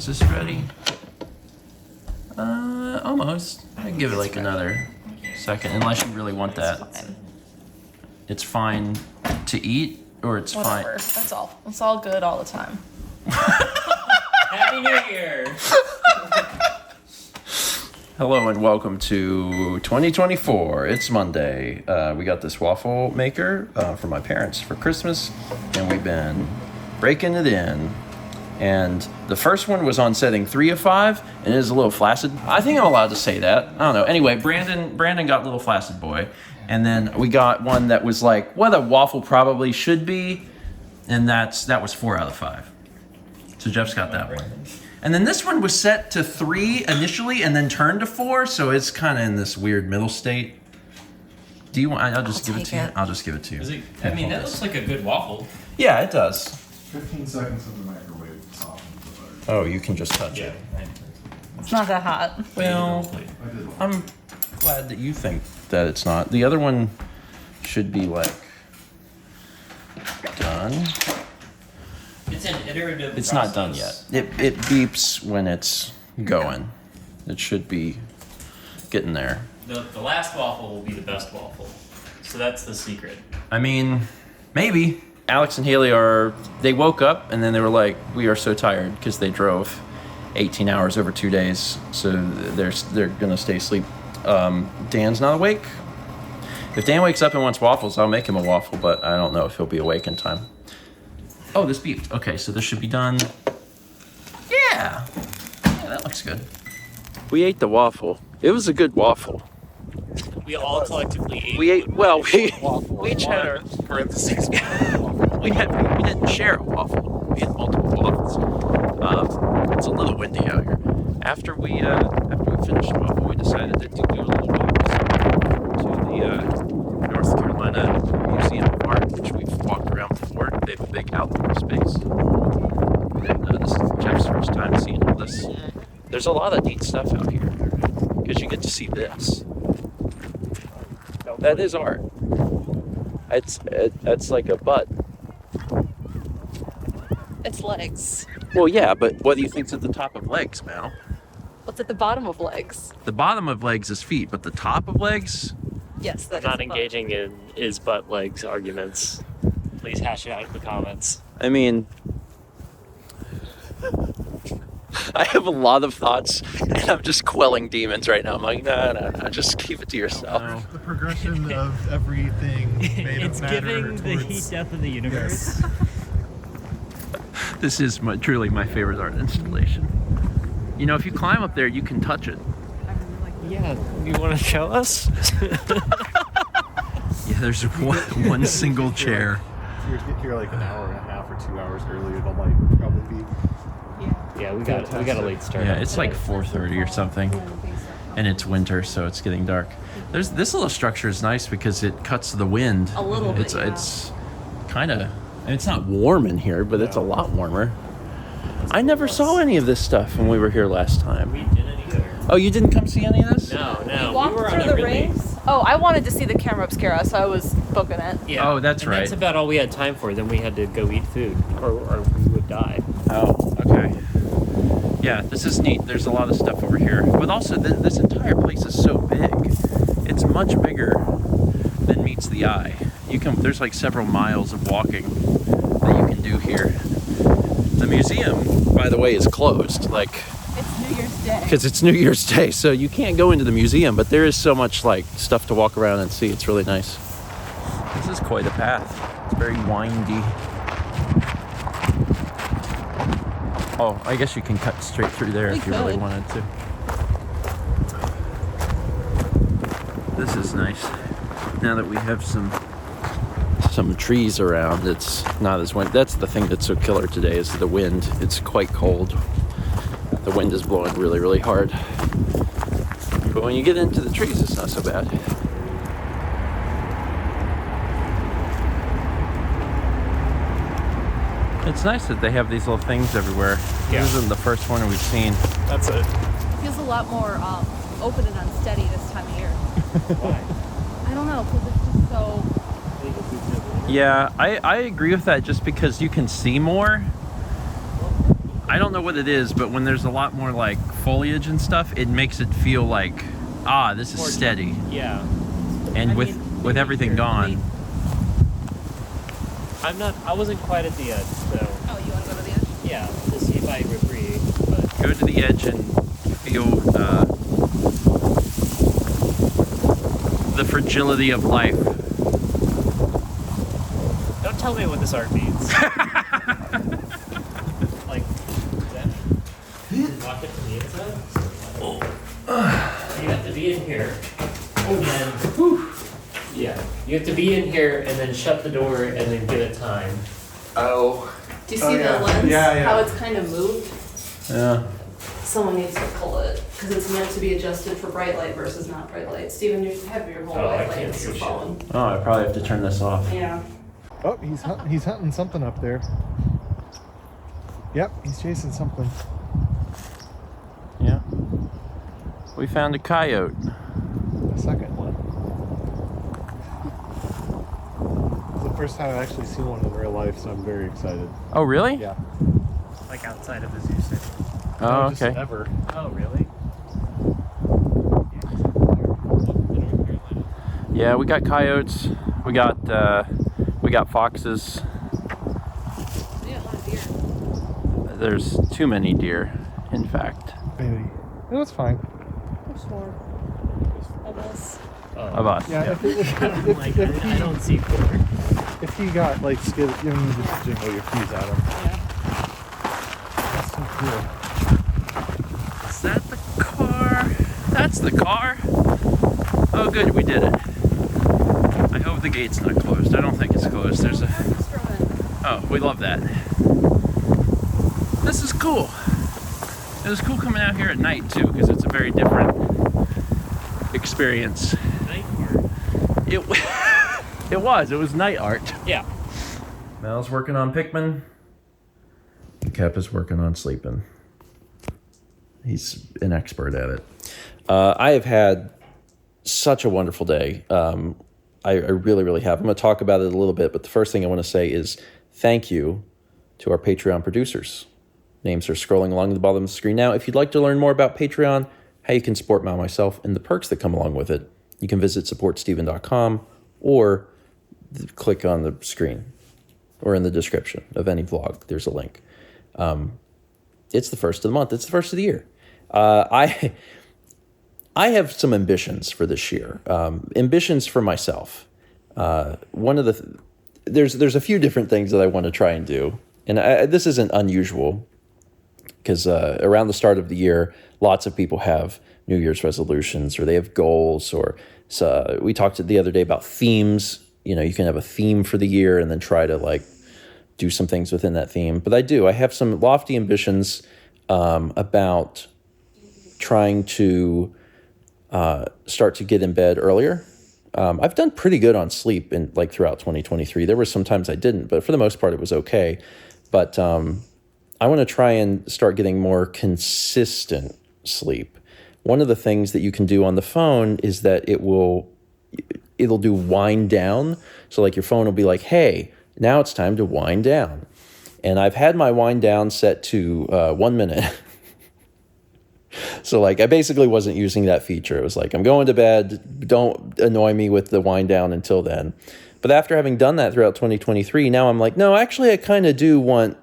Is this ready? Almost. I'd give it like another second, unless you really want that. Fine. It's fine to eat, or it's Whatever. fine. That's all. It's all good all the time. Happy New Year! Hello and welcome to 2024. It's Monday. We got this waffle maker from my parents for Christmas, and we've been breaking it in. And the first one was on setting 3 of 5, and it is a little flaccid. I think I'm allowed to say that. I don't know. Anyway, Brandon got little flaccid boy, and then we got one that was like what a waffle probably should be, and that was 4 out of 5. So Jeff's got that one. And then this one was set to 3 initially, and then turned to 4, so it's kind of in this weird middle state. Do you want? I'll just give it to you. I'll just give it to you. I mean, that looks like a good waffle. Yeah, it does. 15 seconds in the microwave softens the butter. Oh, you can just touch it. It's not that hot. Well, I'm glad that you think that it's not. The other one should be like done. It's an iterative It's process. not done yet. It beeps when it's going. It should be getting there. The last waffle will be the best waffle. So that's the secret. I mean, maybe. Alex and Haley they woke up and then they were like, we are so tired because they drove 18 hours over 2 days. So they're going to stay asleep. Dan's not awake. If Dan wakes up and wants waffles, I'll make him a waffle, but I don't know if he'll be awake in time. Oh, this beeped. Okay, so this should be done. Yeah, that looks good. We ate the waffle. It was a good waffle. We all collectively ate. We ate, well, we each had our parentheses. we didn't share a waffle. We had multiple waffles. It's a little windy out here. After we finished the waffle, we decided to do a little walk to the North Carolina Museum of Art, which we've walked around before. They have a big outdoor space. And this is Jeff's first time seeing all this. There's a lot of neat stuff out here because you get to see this. That is art. It's like a butt. It's legs. Well, yeah, but what do you think's at the top of legs, Mal? What's at the bottom of legs? The bottom of legs is feet, but the top of legs? Yes, that is Not the bottom. engaging in is butt legs arguments. Please hash it out in the comments. I mean, I have a lot of thoughts, and I'm just quelling demons right now. I'm like, no, just keep it to yourself. The progression of everything made It's of matter giving the towards- heat death of the universe. Yes. This is truly my favorite art installation. You know, if you climb up there, you can touch it. Yeah, you want to show us? Yeah, there's one single chair. If you were to get here like an hour and a half or 2 hours earlier, the light would probably be. Yeah, we got a late start. Yeah, it's like 4:30 or something, and it's winter, so it's getting dark. This little structure is nice because it cuts the wind. A little bit, It's kind of. It's not warm in here, but it's a lot warmer. I never saw any of this stuff when we were here last time. We didn't either. Oh, you didn't come see any of this? No. We walked were on through a the really- rings. Oh, I wanted to see the camera obscura, so I was booking it. Yeah. Oh, that's and right. That's about all we had time for. Then we had to go eat food, or we would die. Oh, okay. Yeah, this is neat. There's a lot of stuff over here. But also, this entire place is so big. It's much bigger than meets the eye. There's like several miles of walking that you can do here. The museum, by the way, is closed. It's New Year's Day. Because it's New Year's Day, so you can't go into the museum, but there is so much like stuff to walk around and see. It's really nice. This is quite a path. It's very windy. Oh, I guess you can cut straight through there if you really could. wanted to. This is nice. Now that we have some trees around, it's not as windy. That's the thing that's so killer today is the wind. It's quite cold. The wind is blowing really, really hard. But when you get into the trees, it's not so bad. It's nice that they have these little things everywhere. Yeah. This isn't the first one we've seen. That's it. Feels a lot more open and unsteady this time of year. Why? I don't know, because it's just so. Yeah, I agree with that just because you can see more. I don't know what it is, but when there's a lot more like foliage and stuff, it makes it feel like, this is More steady. Yeah. And I with mean, everything here, gone. I wasn't quite at the edge, so Oh, you want to go to the edge? yeah, to see if I agree. But Go to the edge and feel the fragility of life. don't tell me what this art means. Like, that, walk it to the inside. Oh. You have to be in here, and then, yeah, you have to be in here, and then shut the door, and then give it time. Oh. Do you see the lens? Yeah. How it's kind of moved? Yeah. Someone needs to pull it because it's meant to be adjusted for bright light versus not bright light. Steven, you have your whole Oh, I white light can't on see your shit. phone. Oh, I probably have to turn this off. Yeah. Oh, he's hunting something up there. Yep, he's chasing something. Yeah. We found a coyote. The second one. It's the first time I've actually seen one in real life, so I'm very excited. Oh, really? Yeah. Like outside of the zoo setting. Oh, Just okay. ever. Oh, really? Yeah, we got coyotes. We got foxes. We got a lot of deer. There's too many deer, in fact. Maybe. It was fine. There's four of us. Of us. Yeah, Like, I don't see four. if he got like skid, you know, you just jingle your keys at him. Yeah. That's so cool. Is that the car? That's the car. Oh, good, we did it. I hope the gate's not closed. I don't think it's closed. There's a. Oh, we love that. This is cool. It was cool coming out here at night too, because it's a very different experience. Night art. It was night art. Yeah. Mal's working on Pikmin. Kep is working on sleeping. He's an expert at it. I have had such a wonderful day. I really, really have. I'm going to talk about it a little bit, but the first thing I want to say is thank you to our Patreon producers. Names are scrolling along the bottom of the screen now. If you'd like to learn more about Patreon, how you can support Mal and myself, and the perks that come along with it, you can visit supportsteven.com or click on the screen or in the description of any vlog. There's a link. It's the first of the month. It's the first of the year. I have some ambitions for this year. Ambitions for myself. One of there's a few different things that I want to try and do, and this isn't unusual because around the start of the year, lots of people have New Year's resolutions or they have goals. Or we talked the other day about themes. You know, you can have a theme for the year and then try to like do some things within that theme. But I have some lofty ambitions about trying to start to get in bed earlier. I've done pretty good on sleep throughout 2023. There were some times I didn't, but for the most part it was okay. But I want to try and start getting more consistent sleep. One of the things that you can do on the phone is that it'll do wind down. So like your phone will be like, hey, now it's time to wind down. And I've had my wind down set to 1 minute. So like I basically wasn't using that feature. It was like, I'm going to bed. Don't annoy me with the wind down until then. But after having done that throughout 2023, now I'm like, no, actually I kind of do want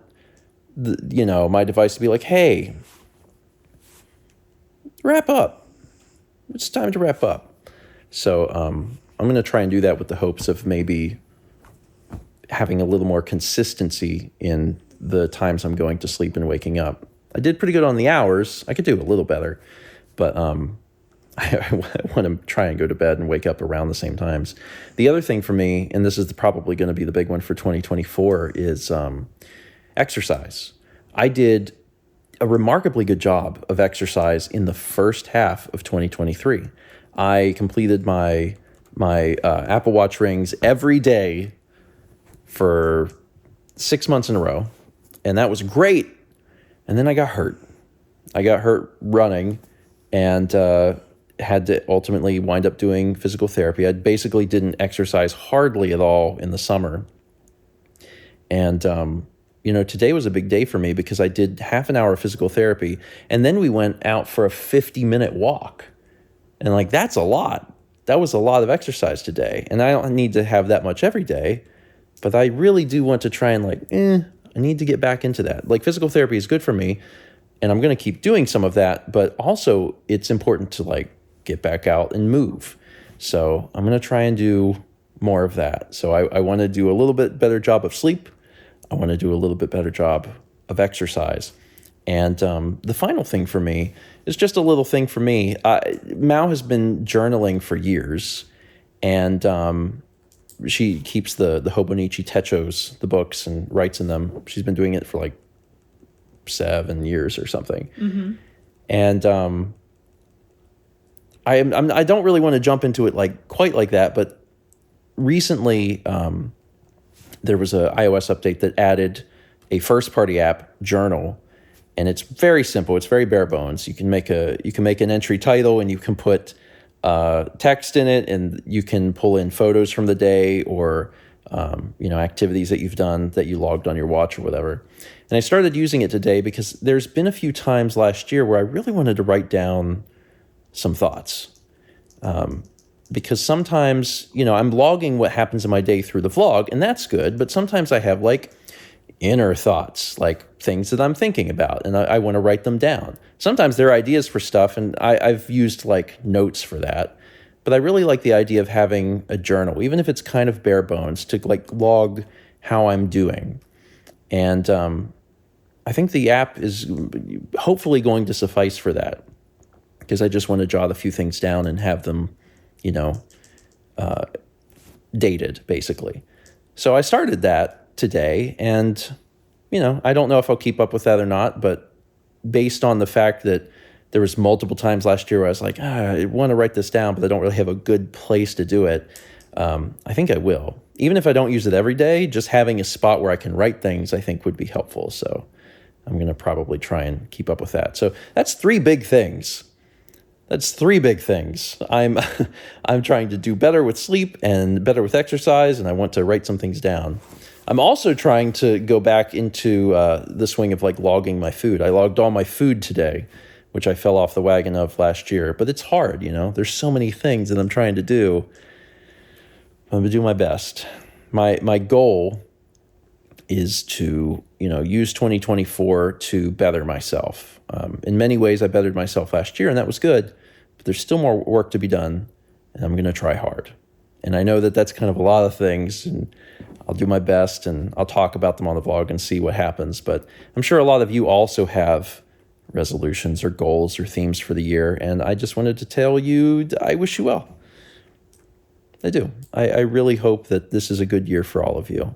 my device to be like, hey, wrap up. It's time to wrap up. So I'm going to try and do that with the hopes of maybe having a little more consistency in the times I'm going to sleep and waking up. I did pretty good on the hours. I could do a little better, but I want to try and go to bed and wake up around the same times. The other thing for me, and this is probably going to be the big one for 2024, is exercise. I did a remarkably good job of exercise in the first half of 2023. I completed my Apple Watch rings every day for 6 months in a row, and that was great. And then I got hurt. I got hurt running and had to ultimately wind up doing physical therapy. I basically didn't exercise hardly at all in the summer. And today was a big day for me because I did half an hour of physical therapy, and then we went out for a 50-minute walk. And like, that's a lot. That was a lot of exercise today. And I don't need to have that much every day, but I really do want to try and I need to get back into that. Like, physical therapy is good for me, and I'm going to keep doing some of that, but also it's important to like get back out and move. So I'm going to try and do more of that. So I want to do a little bit better job of sleep. I want to do a little bit better job of exercise. And the final thing for me is just a little thing for me. Mao has been journaling for years, and she keeps the Hobonichi Techos, the books, and writes in them. She's been doing it for like 7 years or something. Mm-hmm. And I don't really want to jump into it like quite like that, but recently there was a iOS update that added a first-party app, Journal, and it's very simple. It's very bare bones. You can make an entry title, and you can put text in it, and you can pull in photos from the day or activities that you've done that you logged on your watch or whatever. And I started using it today because there's been a few times last year where I really wanted to write down some thoughts. Because sometimes, I'm logging what happens in my day through the vlog, and that's good, but sometimes I have like inner thoughts, like things that I'm thinking about, and I want to write them down. Sometimes they're ideas for stuff, and I've used like notes for that, but I really like the idea of having a journal, even if it's kind of bare bones, to like log how I'm doing. And I think the app is hopefully going to suffice for that, because I just want to jot a few things down and have them dated, basically. So I started that today, and, I don't know if I'll keep up with that or not, but based on the fact that there was multiple times last year where I was like, I want to write this down, but I don't really have a good place to do it, I think I will. Even if I don't use it every day, just having a spot where I can write things, I think would be helpful. So I'm going to probably try and keep up with that. So that's 3 big things. I'm trying to do better with sleep and better with exercise, and I want to write some things down. I'm also trying to go back into the swing of like logging my food. I logged all my food today, which I fell off the wagon of last year. But it's hard, There's so many things that I'm trying to do. I'm going to do my best. My goal is to, use 2024 to better myself. In many ways, I bettered myself last year, and that was good. But there's still more work to be done, and I'm going to try hard. And I know that that's kind of a lot of things, and I'll do my best, and I'll talk about them on the vlog and see what happens. But I'm sure a lot of you also have resolutions or goals or themes for the year, and I just wanted to tell you I wish you well. I do. I really hope that this is a good year for all of you.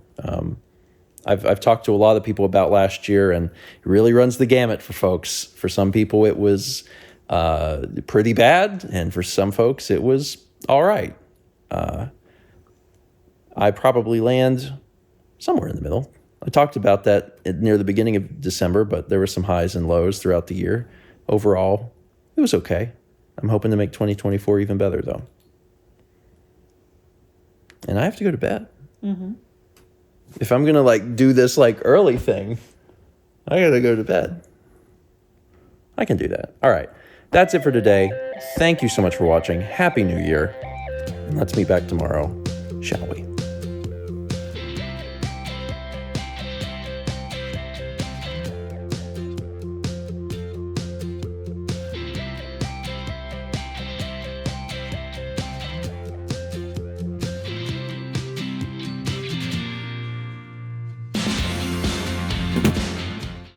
I've talked to a lot of people about last year, and it really runs the gamut for folks. For some people, it was pretty bad, and for some folks, it was all right. I probably land somewhere in the middle. I talked about that near the beginning of December, but there were some highs and lows throughout the year. Overall, it was okay. I'm hoping to make 2024 even better, though. And I have to go to bed. Mm-hmm. If I'm going to do this early thing, I got to go to bed. I can do that. All right. That's it for today. Thank you so much for watching. Happy New Year. And let's meet back tomorrow, shall we?